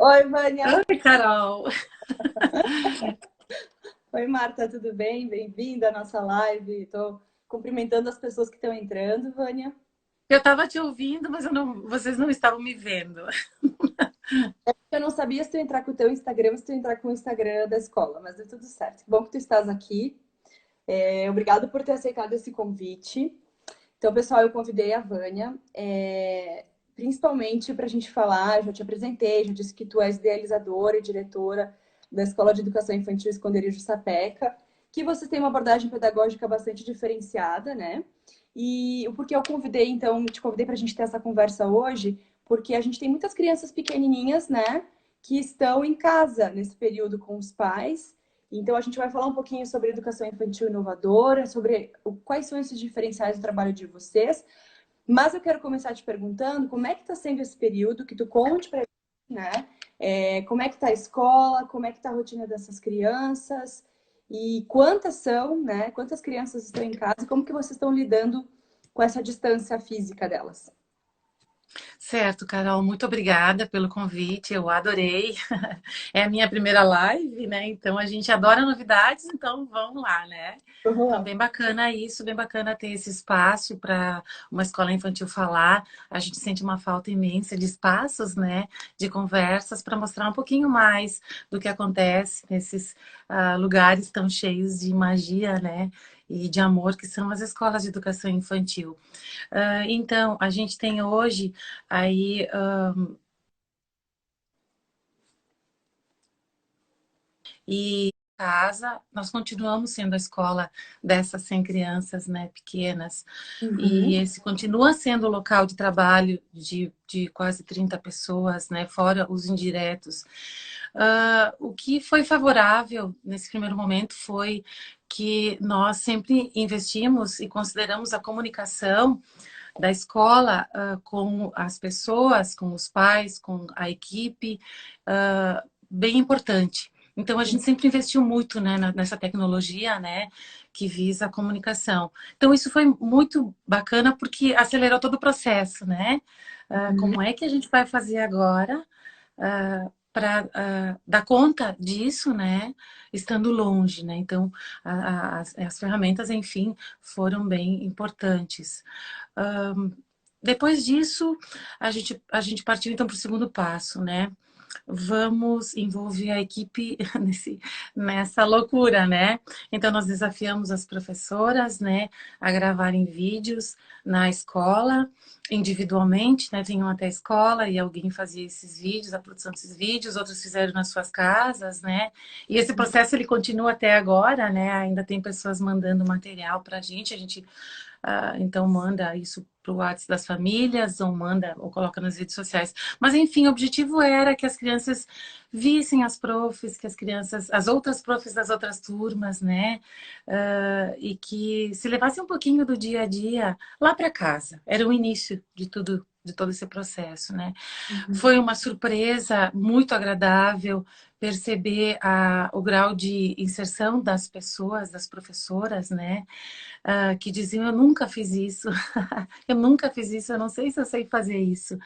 Oi, Vânia. Oi, Carol. Oi, Marta, tudo bem? Bem-vinda à nossa live. Estou cumprimentando as pessoas que estão entrando, Vânia. Eu estava te ouvindo, mas vocês não estavam me vendo. Eu não sabia se tu ia entrar com o teu Instagram ou se tu ia entrar com o Instagram da escola, mas deu tudo certo. Que bom que tu estás aqui. Obrigado por ter aceitado esse convite. Então, pessoal, eu convidei a Vânia, principalmente para a gente falar, já te apresentei, já disse que tu és idealizadora e diretora da Escola de Educação Infantil Esconderijo Sapeca, que vocês têm uma abordagem pedagógica bastante diferenciada, né? E o porquê eu convidei, então, te convidei para a gente ter essa conversa hoje, porque a gente tem muitas crianças pequenininhas, né, que estão em casa nesse período com os pais. Então, a gente vai falar um pouquinho sobre educação infantil inovadora, sobre quais são esses diferenciais do trabalho de vocês. Mas eu quero começar te perguntando como é que está sendo esse período, que tu conte para gente, né? Como é que está a escola, como é que está a rotina dessas crianças e quantas são, né? Quantas crianças estão em casa e como que vocês estão lidando com essa distância física delas? Certo, Carol, muito obrigada pelo convite, eu adorei. É a minha primeira live, né? Então a gente adora novidades, então vamos lá, né? Vamos Então, lá. bem bacana isso, bem bacana ter esse espaço para uma escola infantil falar. A gente sente uma falta imensa de espaços, né? De conversas para mostrar um pouquinho mais do que acontece nesses lugares tão cheios de magia, né? E de amor que são as escolas de educação infantil. Então, a gente tem hoje aí e casa, nós continuamos sendo a escola dessas 100 crianças, né, pequenas, e Uhum. esse continua sendo o local de trabalho de quase 30 pessoas, né, fora os indiretos. O que foi favorável nesse primeiro momento foi que nós sempre investimos e consideramos a comunicação da escola com as pessoas, com os pais, com a equipe, bem importante. Então a gente sempre investiu muito, né, nessa tecnologia, né, que visa a comunicação. Então isso foi muito bacana porque acelerou todo o processo, né? Uhum. Como é que a gente vai fazer agora para dar conta disso, né? Estando longe, né? Então as ferramentas, enfim, foram bem importantes. Depois disso, a gente partiu então para o segundo passo, né? Vamos envolver a equipe nessa loucura, né? Então, nós desafiamos as professoras, né, a gravarem vídeos na escola, individualmente, né? Vinham até a escola e alguém fazia esses vídeos, a produção desses vídeos, outros fizeram nas suas casas, né? E esse processo, ele continua até agora, né? Ainda tem pessoas mandando material para a gente então manda isso para o WhatsApp das famílias ou manda ou coloca nas redes sociais. Mas enfim, o objetivo era que as crianças vissem as profs, que as crianças, as outras profs das outras turmas, né? E que se levassem um pouquinho do dia a dia lá para casa. Era o início de tudo, de todo esse processo, né? Uhum. Foi uma surpresa muito agradável perceber o grau de inserção das pessoas, das professoras, né? Que diziam, eu nunca fiz isso, eu nunca fiz isso, eu não sei se eu sei fazer isso.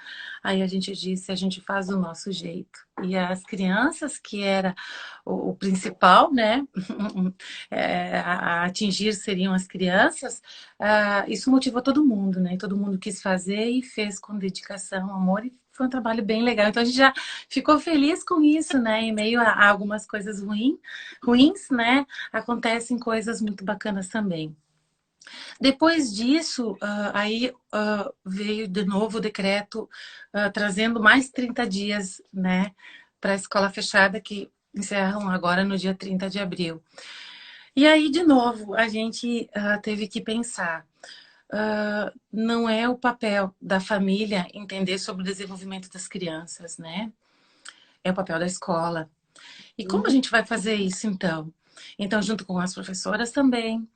Aí a gente disse, a gente faz do nosso jeito. E as crianças, que era o principal, né, a atingir seriam as crianças, isso motivou todo mundo, né, todo mundo quis fazer e fez com dedicação, amor, e foi um trabalho bem legal. Então a gente já ficou feliz com isso, né, em meio a algumas coisas ruins, né, acontecem coisas muito bacanas também. Depois disso, aí veio de novo o decreto trazendo mais 30 dias, né, para a escola fechada, que encerram agora no dia 30 de abril. E aí, de novo, a gente teve que pensar. Não é o papel da família entender sobre o desenvolvimento das crianças, né? É o papel da escola. E como a gente vai fazer isso, então? Então, junto com as professoras também,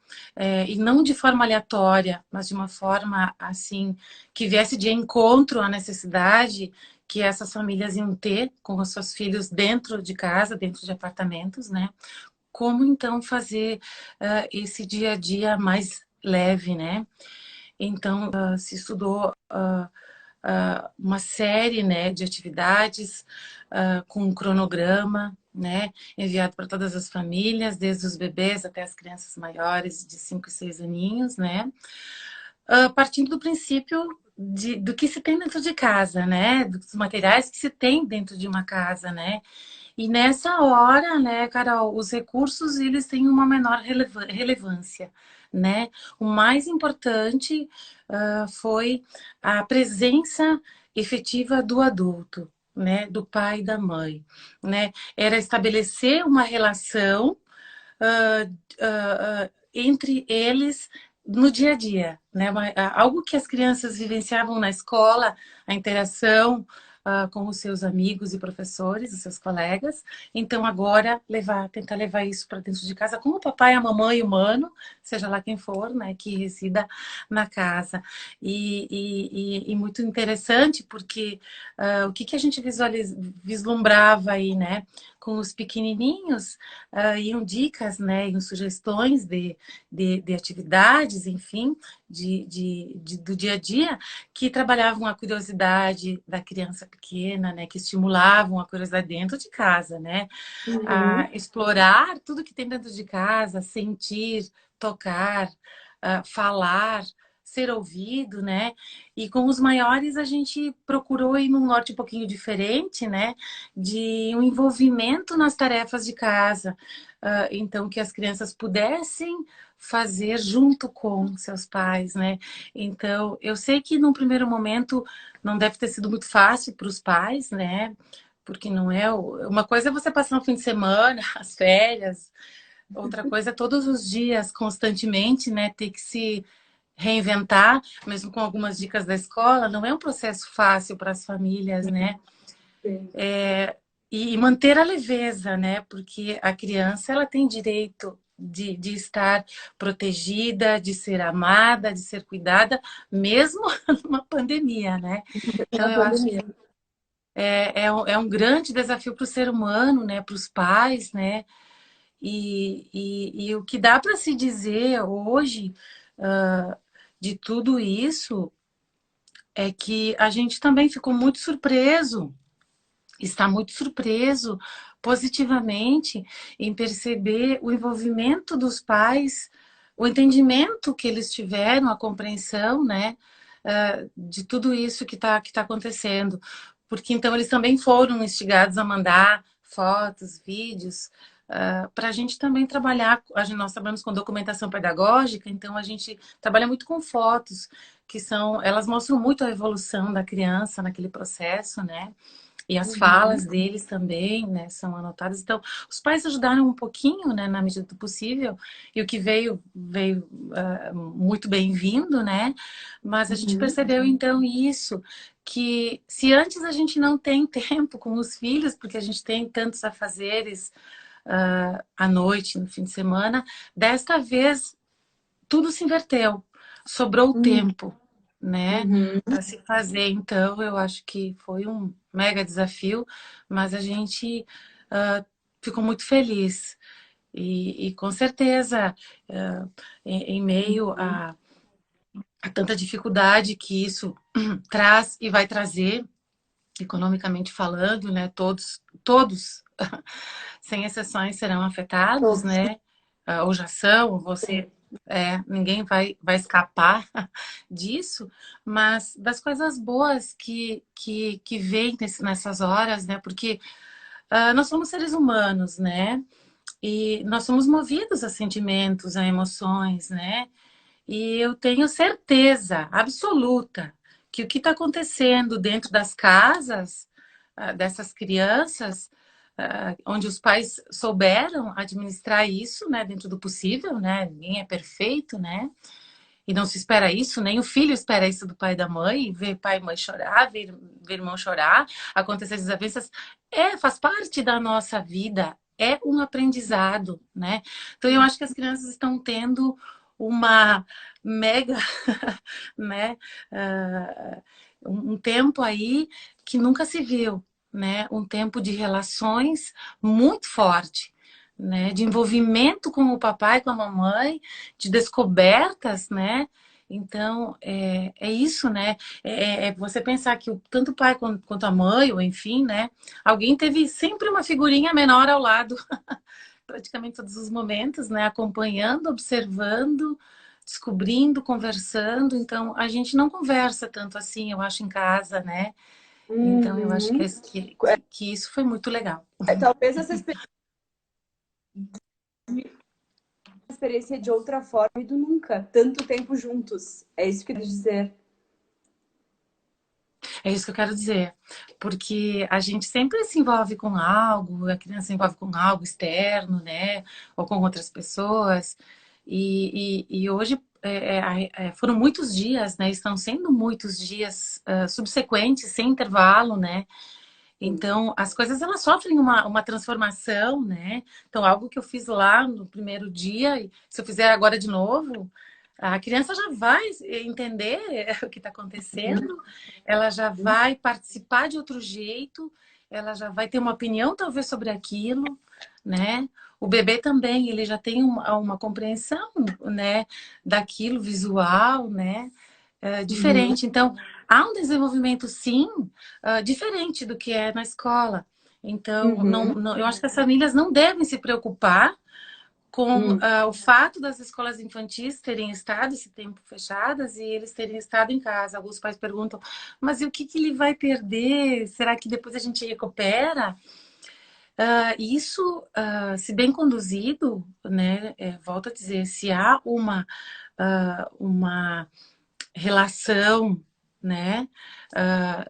e não de forma aleatória, mas de uma forma, assim, que viesse de encontro à necessidade que essas famílias iam ter com os seus filhos dentro de casa, dentro de apartamentos, né? Como, então, fazer esse dia a dia mais leve, né? Então, se estudou uma série, né, de atividades com um cronograma, né, enviado para todas as famílias, desde os bebês até as crianças maiores de 5 e 6 aninhos, né, partindo do princípio do que se tem dentro de casa, né, dos materiais que se tem dentro de uma casa, né. E nessa hora, né, Carol, os recursos eles têm uma menor relevância, né? O mais importante foi a presença efetiva do adulto, né, do pai e da mãe, né? Era estabelecer uma relação entre eles no dia a dia, né? Algo que as crianças vivenciavam na escola, a interação com os seus amigos e professores, os seus colegas. Então agora tentar levar isso para dentro de casa, como o papai, a mamãe, o mano, seja lá quem for, né, que resida na casa. E muito interessante porque o que a gente vislumbrava aí, né? Com os pequenininhos, iam dicas, né, iam sugestões de atividades, enfim, do dia a dia, que trabalhavam a curiosidade da criança pequena, né, que estimulavam a curiosidade dentro de casa, né, a Uhum. explorar tudo que tem dentro de casa, sentir, tocar, falar, ser ouvido, né? E com os maiores a gente procurou ir num norte um pouquinho diferente, né? De um envolvimento nas tarefas de casa. Então, que as crianças pudessem fazer junto com seus pais, né? Então, eu sei que num primeiro momento não deve ter sido muito fácil para os pais, né? Porque não é... Uma coisa é você passar um fim de semana, as férias, outra coisa é todos os dias, constantemente, né? Ter que se reinventar, mesmo com algumas dicas da escola, não é um processo fácil para as famílias, né? Sim. E manter a leveza, né? Porque a criança ela tem direito de estar protegida, de ser amada, de ser cuidada, mesmo numa pandemia, né? Então Na eu acho pandemia. que é um grande desafio para o ser humano, né? Para os pais, né? E o que dá para se dizer hoje de tudo isso é que a gente também ficou muito surpreso, está muito surpreso positivamente em perceber o envolvimento dos pais, o entendimento que eles tiveram, a compreensão, né, de tudo isso que tá acontecendo. Porque então eles também foram instigados a mandar fotos, vídeos, para a gente também trabalhar. Nós trabalhamos com documentação pedagógica, então a gente trabalha muito com fotos, elas mostram muito a evolução da criança naquele processo, né? E as Uhum. falas deles também, né, são anotadas. Então, os pais ajudaram um pouquinho, né, na medida do possível, e o que veio muito bem-vindo, né? Mas a gente Uhum. percebeu, então, isso, que se antes a gente não tem tempo com os filhos, porque a gente tem tantos afazeres à noite, no fim de semana, desta vez tudo se inverteu, sobrou Uhum. tempo, né, Uhum. para se fazer. Então, eu acho que foi um mega desafio, mas a gente ficou muito feliz. E com certeza, em meio a tanta dificuldade que isso traz e vai trazer, economicamente falando, né, todos, sem exceções, serão afetados, Todos. né? Ou já são, ninguém vai escapar disso, mas das coisas boas que vêm nessas horas, né? Porque nós somos seres humanos, né? E nós somos movidos a sentimentos, a emoções, né? E eu tenho certeza absoluta que o que está acontecendo dentro das casas dessas crianças, onde os pais souberam administrar isso, né, dentro do possível, né? Ninguém é perfeito, né? E não se espera isso, nem o filho espera isso do pai e da mãe, ver pai e mãe chorar, ver irmão chorar, acontecer desavenças, faz parte da nossa vida, é um aprendizado, né? Então eu acho que as crianças estão tendo uma mega, né, um tempo aí que nunca se viu, né? Um tempo de relações muito forte, né? De envolvimento com o papai, com a mamãe, de descobertas, né? Então, é isso, né? É você pensar que tanto o pai quanto a mãe, ou enfim, né? Alguém teve sempre uma figurinha menor ao lado, praticamente todos os momentos, né? Acompanhando, observando, descobrindo, conversando. Então, a gente não conversa tanto assim, eu acho, em casa, né? Então, eu acho Uhum. que isso foi muito legal. Talvez essa experiência de outra forma e do nunca, tanto tempo juntos. É isso que eu quero dizer. É isso que eu quero dizer. Porque a gente sempre se envolve com algo, a criança se envolve com algo externo, né? Ou com outras pessoas. E hoje foram muitos dias, né? Estão sendo muitos dias subsequentes, sem intervalo, né? Então, as coisas elas sofrem uma transformação, né? Então, algo que eu fiz lá no primeiro dia, e se eu fizer agora de novo, a criança já vai entender o que está acontecendo, ela já vai participar de outro jeito, ela já vai ter uma opinião talvez sobre aquilo, né? O bebê também, ele já tem uma compreensão, né, daquilo visual, né? Uhum. Diferente. Então, há um desenvolvimento, sim, diferente do que é na escola. Então, Uhum. eu acho que as famílias não devem se preocupar com Uhum. o fato das escolas infantis terem estado esse tempo fechadas e eles terem estado em casa. Alguns pais perguntam, mas e o que, que ele vai perder? Será que depois a gente recupera? Isso, se bem conduzido, né, volto a dizer, se há uma relação, né,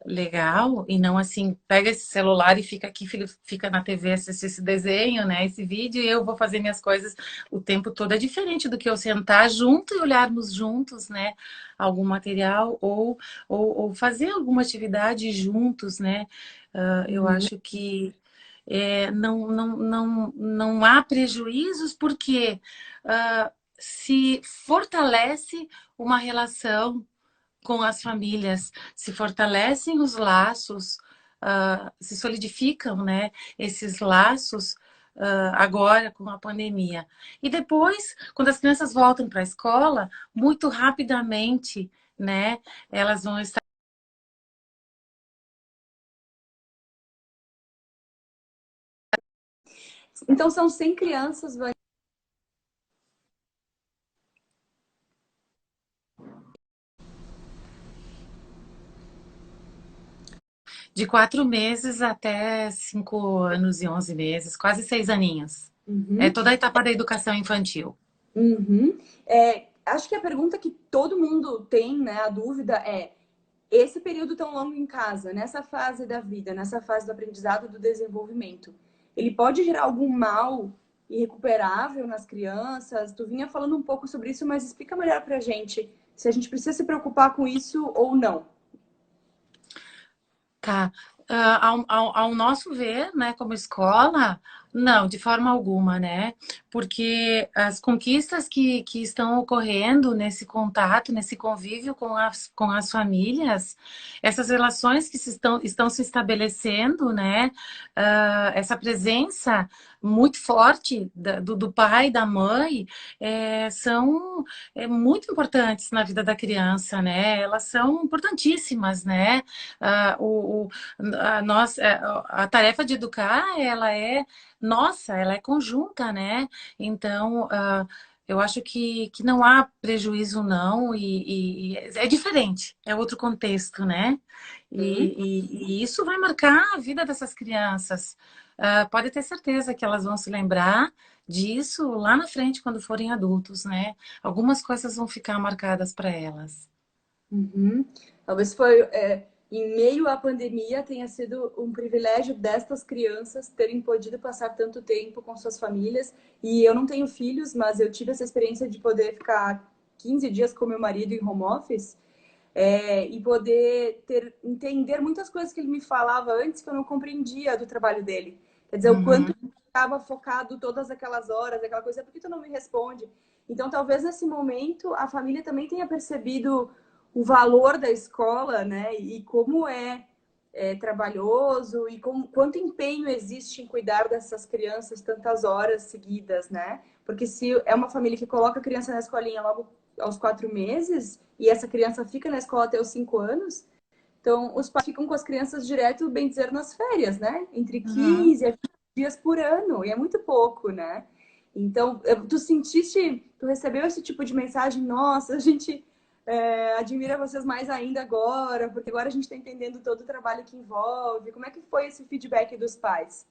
legal, e não assim, pega esse celular e fica aqui, fica na TV assistir esse desenho, né, esse vídeo, e eu vou fazer minhas coisas o tempo todo. É diferente do que eu sentar junto e olharmos juntos, né, algum material, ou fazer alguma atividade juntos, né. Eu Uhum. acho que não há prejuízos porque se fortalece uma relação com as famílias, se fortalecem os laços, se solidificam, né, esses laços agora com a pandemia. E depois, quando as crianças voltam para a escola, muito rapidamente, né, elas vão estar Então são 100 crianças, de 4 meses até 5 anos e 11 meses, quase 6 aninhos. É Uhum. toda a etapa da educação infantil. Uhum. Acho que a pergunta que todo mundo tem, né, a dúvida é: esse período tão longo em casa, nessa fase da vida, nessa fase do aprendizado e do desenvolvimento, ele pode gerar algum mal irrecuperável nas crianças? Tu vinha falando um pouco sobre isso, mas explica melhor pra gente se a gente precisa se preocupar com isso ou não. Tá. Ao nosso ver, né, como escola, não, de forma alguma, né? Porque as conquistas que estão ocorrendo nesse contato, nesse convívio com as famílias, essas relações que estão se estabelecendo, né? Essa presença muito forte do pai e da mãe são muito importantes na vida da criança, né? Elas são importantíssimas, né? Ah, o, o- a tarefa de educar, ela é nossa, ela é conjunta, né? Então, eu acho que não há prejuízo, não, e é diferente, é outro contexto, né? Hum? E isso vai marcar a vida dessas crianças. Pode ter certeza que elas vão se lembrar disso lá na frente, quando forem adultos, né? Algumas coisas vão ficar marcadas para elas. Uhum. Talvez foi em meio à pandemia tenha sido um privilégio destas crianças terem podido passar tanto tempo com suas famílias. E eu não tenho filhos, mas eu tive essa experiência de poder ficar 15 dias com meu marido em home office e poder entender muitas coisas que ele me falava antes que eu não compreendia do trabalho dele. Quer dizer, o quanto Uhum. ele estava focado todas aquelas horas, aquela coisa, por que tu não me responde? Então, talvez nesse momento a família também tenha percebido o valor da escola, né? E como é trabalhoso e quanto empenho existe em cuidar dessas crianças tantas horas seguidas, né? Porque se é uma família que coloca a criança na escolinha logo aos 4 meses e essa criança fica na escola até os 5 anos. Então, os pais ficam com as crianças direto, bem dizer, nas férias, né? Entre Uhum. 15 a 20 dias por ano, e é muito pouco, né? Então, tu recebeu esse tipo de mensagem? Nossa, a gente admira vocês mais ainda agora, porque agora a gente está entendendo todo o trabalho que envolve. Como é que foi esse feedback dos pais?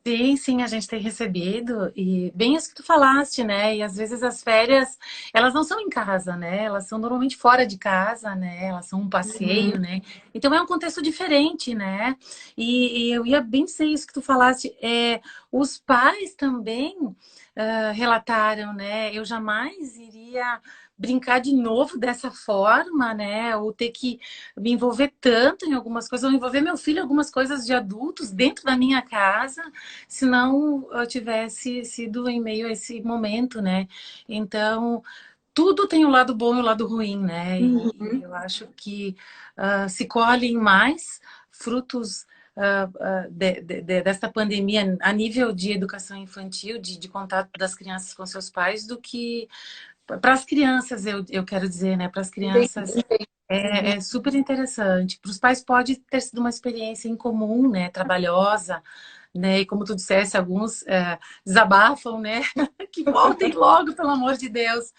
Sim, sim, a gente tem recebido, e bem isso que tu falaste, né? E às vezes as férias, elas não são em casa, né? Elas são normalmente fora de casa, né? Elas são um Uhum. passeio, né? Então é um contexto diferente, né? E eu ia bem dizer isso que tu falaste. Os pais também relataram, né? Eu jamais iria brincar de novo dessa forma, né? Ou ter que me envolver tanto em algumas coisas, ou envolver meu filho em algumas coisas de adultos dentro da minha casa, se não eu tivesse sido em meio a esse momento, né? Então, tudo tem o lado bom e o lado ruim, né? E Uhum. eu acho que se colhem mais frutos desta pandemia a nível de educação infantil, de contato das crianças com seus pais, do que para as crianças, eu quero dizer, né? Para as Entendi. crianças é super interessante. Para os pais pode ter sido uma experiência incomum, né? Trabalhosa, né? E como tu disseste, alguns desabafam, né? Que voltem logo, pelo amor de Deus.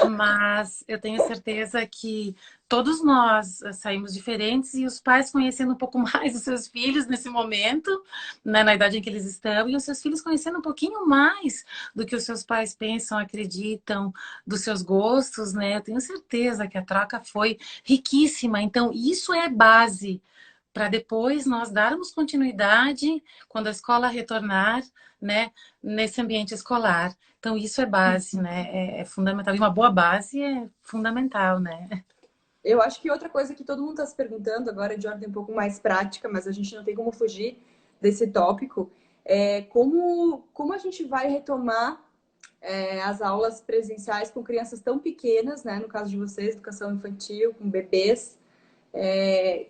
Mas eu tenho certeza que todos nós saímos diferentes e os pais conhecendo um pouco mais os seus filhos nesse momento, né, na idade em que eles estão, e os seus filhos conhecendo um pouquinho mais do que os seus pais pensam, acreditam, dos seus gostos, né? Eu tenho certeza que a troca foi riquíssima. Então, isso é base para depois nós darmos continuidade quando a escola retornar, né, nesse ambiente escolar. Então, isso é base, né? É fundamental. E uma boa base é fundamental, né? Eu acho que outra coisa que todo mundo está se perguntando agora, de ordem um pouco mais prática, mas a gente não tem como fugir desse tópico, é como a gente vai retomar as aulas presenciais com crianças tão pequenas, né? No caso de vocês, educação infantil, com bebês.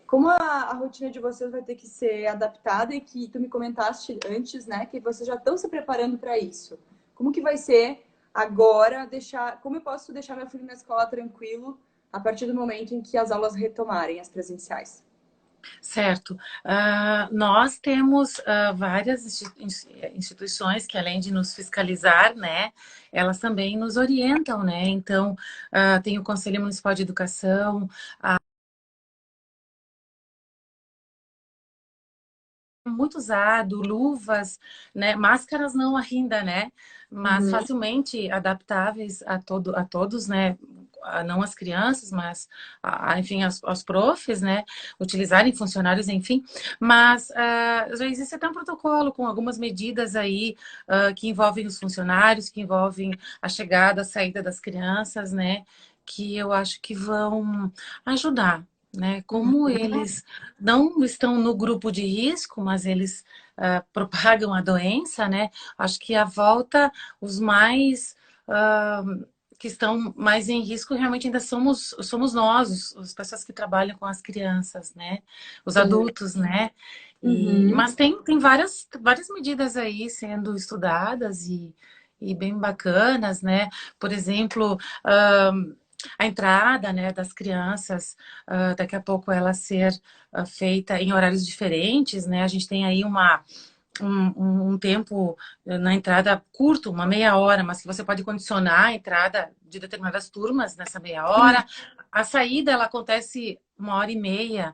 Como a rotina de vocês vai ter que ser adaptada e que tu me comentaste antes, né? Que vocês já estão se preparando para isso. Como que vai ser agora como eu posso deixar meu filho na escola tranquilo a partir do momento em que as aulas retomarem, as presenciais? Certo. Nós temos várias instituições que, além de nos fiscalizar, né, elas também nos orientam, né? Então, tem o Conselho Municipal de Educação, muito usado, luvas, né? Máscaras não ainda, né? Mas Uhum. facilmente adaptáveis a todos, né? Não as crianças, mas enfim, aos profs, né? Utilizarem funcionários, enfim. Mas já existe até um protocolo com algumas medidas aí que envolvem os funcionários, que envolvem a chegada, a saída das crianças, né? Que eu acho que vão ajudar, né? Como eles não estão no grupo de risco, mas eles propagam a doença, né? Acho que a volta, os mais que estão mais em risco realmente ainda somos nós, as pessoas que trabalham com as crianças, né? Os Sim. adultos, né? Uhum. Mas tem várias medidas aí sendo estudadas e bem bacanas, né? Por exemplo, a entrada, né, das crianças, daqui a pouco ela ser feita em horários diferentes, né? A gente tem aí um tempo na entrada curto, uma meia hora, mas que você pode condicionar a entrada de determinadas turmas nessa meia hora. A saída, ela acontece 1 hora e meia,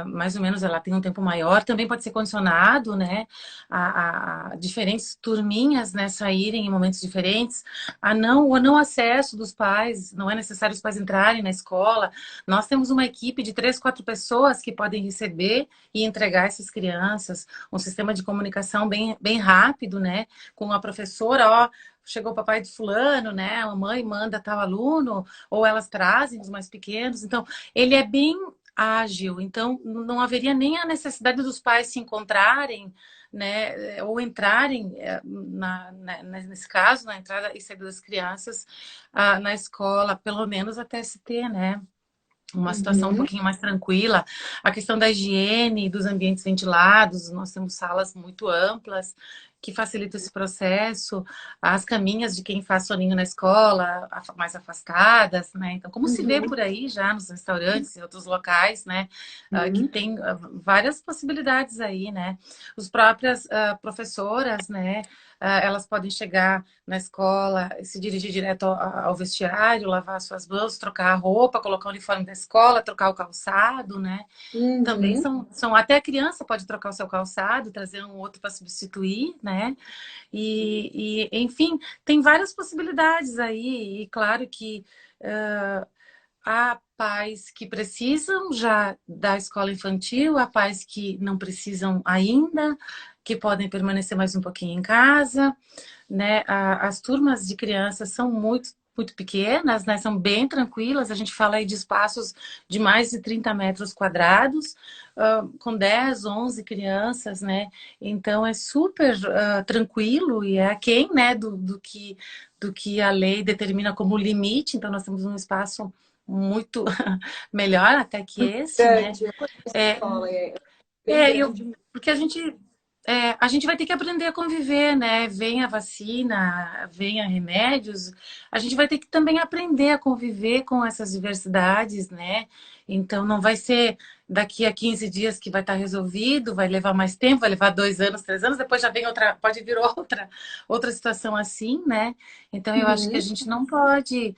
mais ou menos, ela tem um tempo maior. Também pode ser condicionado, né, a diferentes turminhas, né, saírem em momentos diferentes. O não acesso dos pais, não é necessário os pais entrarem na escola. Nós temos uma equipe de 3, 4 pessoas que podem receber e entregar essas crianças, um sistema de comunicação bem rápido, né? Com a professora, ó, chegou o papai de fulano, né? A mãe manda tal aluno, ou elas trazem os mais pequenos. Então, ele é bem ágil, então não haveria nem a necessidade dos pais se encontrarem, né, ou entrarem nesse caso, na entrada e saída das crianças na escola, pelo menos até se ter, né, uma situação um Uhum. pouquinho mais tranquila. A questão da higiene, dos ambientes ventilados, nós temos salas muito amplas que facilita esse processo, as caminhas de quem faz soninho na escola, mais afastadas, né? Então, como se vê Uhum. por aí já nos restaurantes e outros locais, né? Que Uhum. tem várias possibilidades aí, né? As próprias professoras, né? Elas podem chegar na escola, se dirigir direto ao vestiário, lavar suas mãos, trocar a roupa, colocar o uniforme da escola, trocar o calçado, né? Também Uhum. até a criança pode trocar o seu calçado, trazer um outro para substituir, né? Enfim, tem várias possibilidades aí, e claro que há pais que precisam já da escola infantil, há pais que não precisam ainda, que podem permanecer mais um pouquinho em casa, né? As turmas de crianças são muito pequenas, né? São bem tranquilas. A gente fala aí de espaços de mais de 30 metros quadrados, com 10, 11 crianças, né? Então é super tranquilo e é aquém, né, do que a lei determina como limite. Então nós temos um espaço muito melhor até que esse, né? Grande, eu conheço a É, escola, é bem é, eu, grande. porque a gente vai ter que aprender a conviver, né? Vem a vacina, vem a remédios, a gente vai ter que também aprender a conviver com essas diversidades, né? Então não vai ser daqui a 15 dias que vai estar resolvido, vai levar mais tempo, vai levar 2 anos, 3 anos, depois já vem outra, pode vir outra situação assim, né? Então eu acho que a Uhum. gente não pode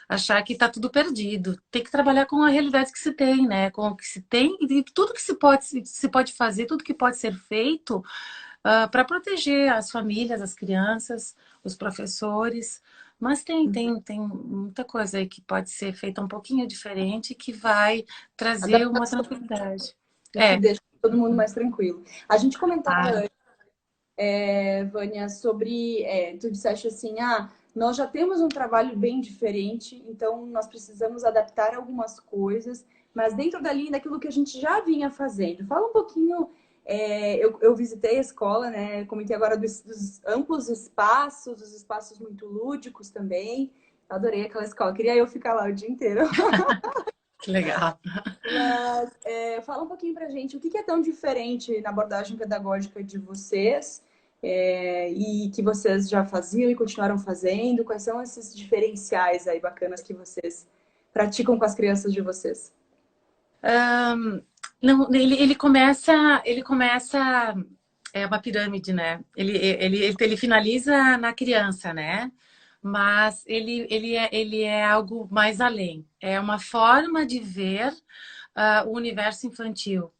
achar que está tudo perdido. Tem que trabalhar com a realidade que se tem, né? Com o que se tem e tudo que se pode fazer, tudo que pode ser feito para proteger as famílias, as crianças, os professores. Mas tem muita coisa aí que pode ser feita um pouquinho diferente que vai trazer uma Adaptação, tranquilidade. né, que É. deixa todo mundo mais tranquilo. A gente comentava, Claro. Vânia, sobre. Tu disseste assim, nós já temos um trabalho bem diferente, então nós precisamos adaptar algumas coisas, mas dentro da linha daquilo que a gente já vinha fazendo. Fala um pouquinho. Eu visitei a escola, né? Comentei agora dos amplos espaços, dos espaços muito lúdicos também. Adorei aquela escola, queria eu ficar lá o dia inteiro. Que legal. Mas fala um pouquinho pra gente o que é tão diferente na abordagem pedagógica de vocês e que vocês já faziam e continuaram fazendo. Quais são esses diferenciais aí bacanas que vocês praticam com as crianças de vocês? Não, ele começa é uma pirâmide, né? Ele finaliza na criança, né? Mas ele é algo mais além. É uma forma de ver o universo infantil.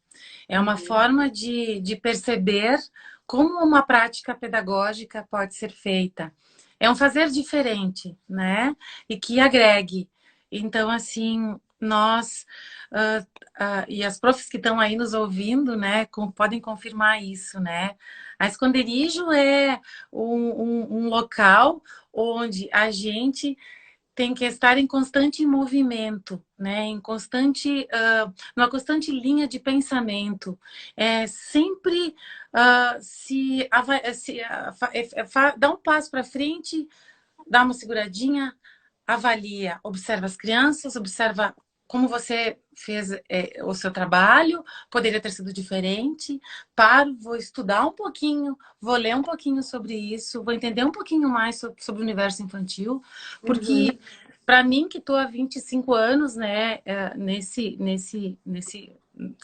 É uma Uhum, forma de perceber como uma prática pedagógica pode ser feita. É um fazer diferente, né? E que agregue. Então, assim, nós e as profs que estão aí nos ouvindo, né, podem confirmar isso, né? A Esconderijo é um local onde a gente tem que estar em constante movimento, né? Em constante, numa constante linha de pensamento. Sempre dá um passo para frente, dá uma seguradinha, avalia, observa as crianças, observa como você fez o seu trabalho, poderia ter sido diferente. Paro, vou estudar um pouquinho, vou ler um pouquinho sobre isso, vou entender um pouquinho mais sobre o universo infantil, uhum, porque para mim, que estou há 25 anos, né,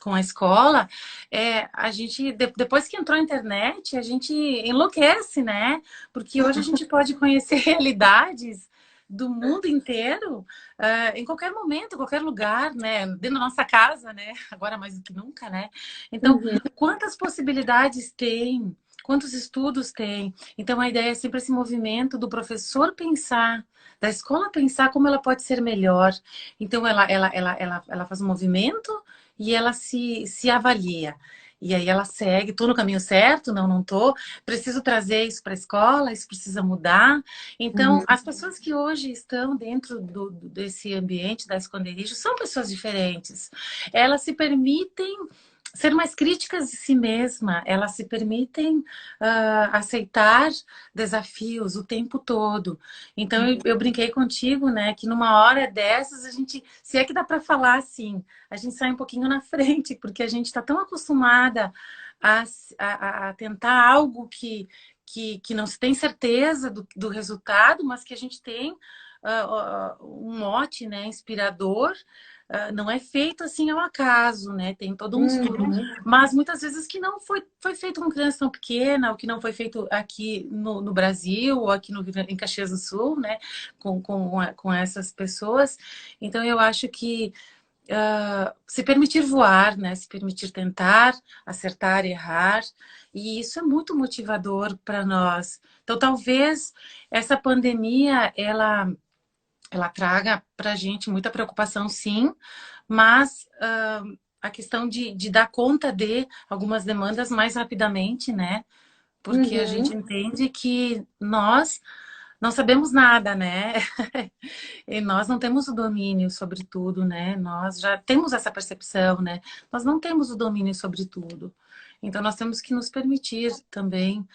com a escola, a gente, depois que entrou a internet, a gente enlouquece, né? Porque hoje a gente pode conhecer realidades do mundo inteiro, em qualquer momento, em qualquer lugar, né? Dentro da nossa casa, né? Agora mais do que nunca, né? Então, uhum, quantas possibilidades tem? Quantos estudos tem? Então, a ideia é sempre esse movimento do professor pensar, da escola pensar como ela pode ser melhor. Então, ela faz um movimento e ela se avalia. E aí ela segue, estou no caminho certo? Não, não estou. Preciso trazer isso para a escola, isso precisa mudar. Então, uhum, as pessoas que hoje estão dentro desse ambiente da esconderijo são pessoas diferentes. Elas se permitem ser mais críticas de si mesma, elas se permitem aceitar desafios o tempo todo. Então, eu brinquei contigo, né, que numa hora dessas a gente, se é que dá para falar assim, a gente sai um pouquinho na frente, porque a gente está tão acostumada a, a tentar algo que não se tem certeza do resultado, mas que a gente tem um mote, né, inspirador. Não é feito assim ao acaso, né? Tem todo um estudo, mas muitas vezes que não foi feito com criança tão pequena, ou que não foi feito aqui no Brasil, ou aqui em Caxias do Sul, né? Com essas pessoas. Então, eu acho que se permitir voar, né? Se permitir tentar, acertar, errar, e isso é muito motivador para nós. Então, talvez essa pandemia, ela traga para a gente muita preocupação, sim, mas a questão de dar conta de algumas demandas mais rapidamente, né? Porque a gente entende que nós não sabemos nada, né? E nós não temos o domínio sobre tudo, né? Nós já temos essa percepção, né? Nós não temos o domínio sobre tudo. Então, nós temos que nos permitir também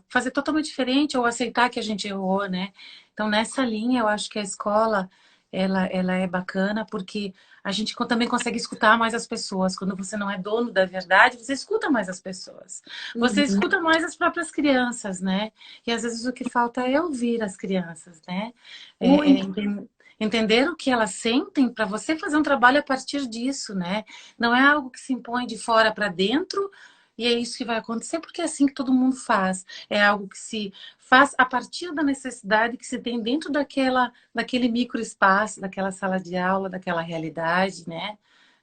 fazer totalmente diferente ou aceitar que a gente errou, né? Então, nessa linha, eu acho que a escola, ela é bacana porque a gente também consegue escutar mais as pessoas. Quando você não é dono da verdade, você escuta mais as pessoas. Você escuta mais as próprias crianças, né? E às vezes o que falta é ouvir as crianças, né? Entender o que elas sentem para você fazer um trabalho a partir disso, né? Não é algo que se impõe de fora para dentro e é isso que vai acontecer porque é assim que todo mundo faz. É algo que se faz a partir da necessidade que se tem dentro daquele microespaço, daquela sala de aula, daquela realidade, né?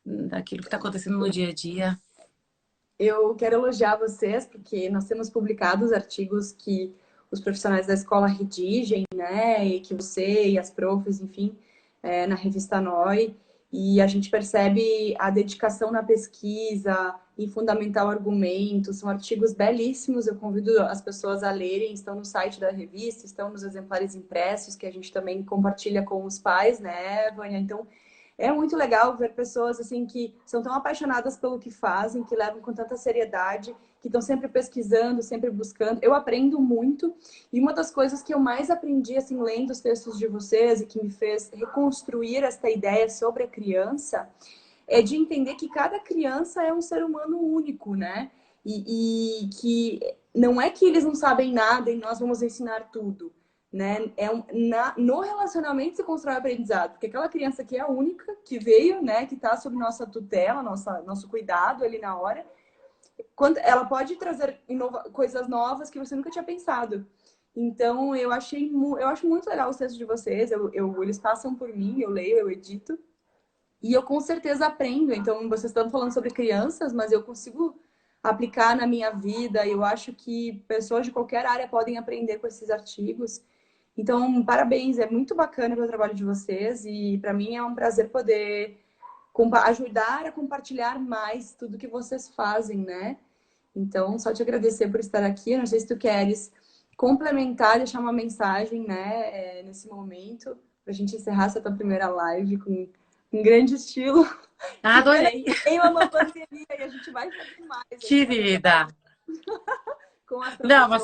Daquilo que está acontecendo no dia a dia. Eu quero elogiar vocês, porque nós temos publicado os artigos que os profissionais da escola redigem, né? E que você e as profs, enfim, na revista Noi. E a gente percebe a dedicação na pesquisa, em fundamentar o argumento. São artigos belíssimos, eu convido as pessoas a lerem. Estão no site da revista, estão nos exemplares impressos, que a gente também compartilha com os pais, né, Vânia? Então, é muito legal ver pessoas assim que são tão apaixonadas pelo que fazem, que levam com tanta seriedade, que estão sempre pesquisando, sempre buscando. Eu aprendo muito e uma das coisas que eu mais aprendi assim lendo os textos de vocês e que me fez reconstruir esta ideia sobre a criança é de entender que cada criança é um ser humano único, né? E que não é que eles não sabem nada e nós vamos ensinar tudo, né? No relacionamento se constrói o aprendizado, porque aquela criança que é a única, que veio, né, que está sob nossa tutela, nosso cuidado ali na hora, quando ela pode trazer coisas novas que você nunca tinha pensado. Então, eu acho muito legal os textos de vocês, eles passam por mim, eu leio, eu edito, e eu com certeza aprendo. Então, vocês estão falando sobre crianças, mas eu consigo aplicar na minha vida. Eu acho que pessoas de qualquer área podem aprender com esses artigos. Então, parabéns, é muito bacana o trabalho de vocês e para mim é um prazer poder ajudar a compartilhar mais tudo que vocês fazem, né? Então, só te agradecer por estar aqui. Eu não sei se tu queres complementar, deixar uma mensagem, né, nesse momento, para a gente encerrar essa tua primeira live com um grande estilo. Adorei! Tem uma pandemia e a gente vai fazer mais. Querida! Com as não, mas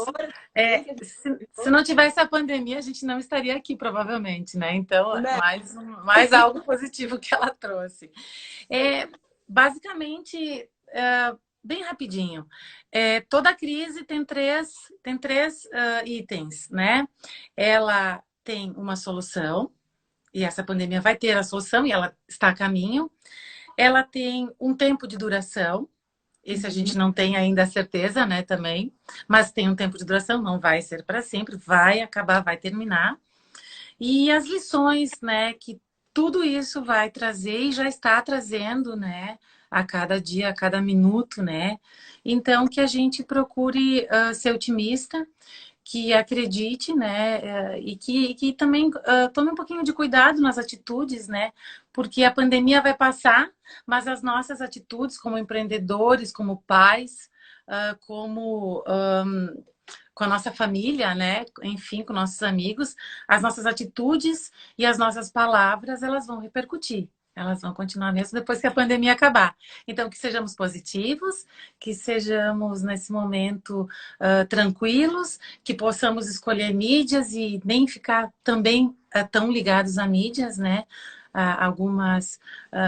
se não tivesse a pandemia, a gente não estaria aqui, provavelmente, né? Então, né? mais algo positivo que ela trouxe. Basicamente, bem rapidinho, toda crise tem três itens, né? Ela tem uma solução, e essa pandemia vai ter a solução, e ela está a caminho. Ela tem um tempo de duração, esse a gente não tem ainda a certeza, né, também. Mas tem um tempo de duração, não vai ser para sempre, vai acabar, vai terminar. E as lições, né, que tudo isso vai trazer e já está trazendo, né, a cada dia, a cada minuto, né. Então, que a gente procure ser otimista, que acredite, né, e que também tome um pouquinho de cuidado nas atitudes, né, porque a pandemia vai passar, mas as nossas atitudes como empreendedores, como pais, como com a nossa família, né, enfim, com nossos amigos, as nossas atitudes e as nossas palavras, elas vão repercutir. Elas vão continuar mesmo depois que a pandemia acabar. Então, que sejamos positivos, que sejamos, nesse momento, tranquilos, que possamos escolher mídias e nem ficar também tão ligados a mídias, né? algumas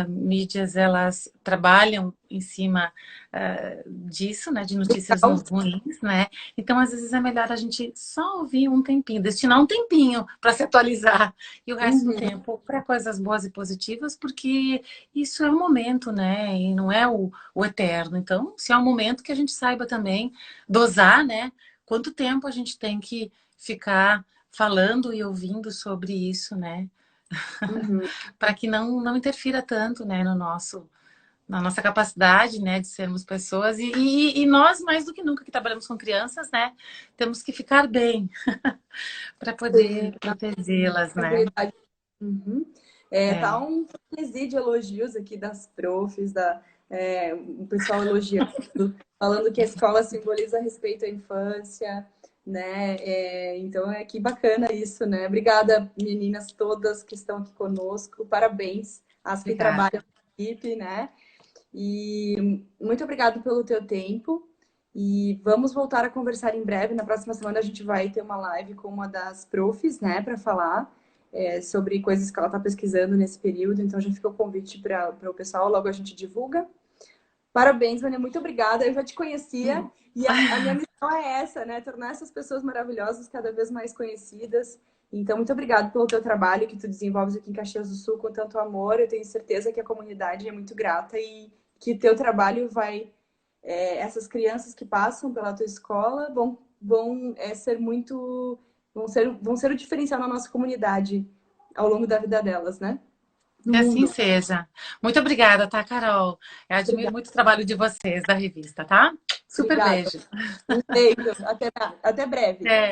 mídias, elas trabalham em cima disso, né? De notícias ruins, né? Então, às vezes, é melhor a gente só ouvir um tempinho, destinar um tempinho para se atualizar e o resto do tempo para coisas boas e positivas, porque isso é um momento, né? E não é o eterno. Então, se é um momento que a gente saiba também dosar, né? Quanto tempo a gente tem que ficar falando e ouvindo sobre isso, né? Uhum. Para que não interfira tanto, né, no na nossa capacidade, né, de sermos pessoas. E nós, mais do que nunca, que trabalhamos com crianças, né, temos que ficar bem para Sim, poder protegê-las, né? tranquilidade. Uhum. Tá É, um frenesi de elogios aqui das profs, o pessoal elogiando, falando que a escola simboliza respeito à infância, né? Então, que bacana isso, né? Obrigada, meninas todas que estão aqui conosco. Parabéns às que trabalham obrigada. na equipe, né? E muito obrigada pelo teu tempo. E vamos voltar a conversar em breve. Na próxima semana a gente vai ter uma live com uma das profs, né, para falar sobre coisas que ela está pesquisando nesse período. Então já fica o convite para o pessoal, logo a gente divulga. Parabéns, Vânia, muito obrigada. Eu já te conhecia e a minha missão é essa, né? Tornar essas pessoas maravilhosas cada vez mais conhecidas. Então, muito obrigada pelo teu trabalho que tu desenvolves aqui em Caxias do Sul com tanto amor. Eu tenho certeza que a comunidade é muito grata e que teu trabalho vai... essas crianças que passam pela tua escola vão ser muito... vão ser o diferencial na nossa comunidade ao longo da vida delas, né? No Que assim mundo. seja. Muito obrigada, tá, Carol? Eu admiro Obrigada. muito o trabalho de vocês, da revista, tá? Super Obrigada. beijo. Um beijo. Até breve. É.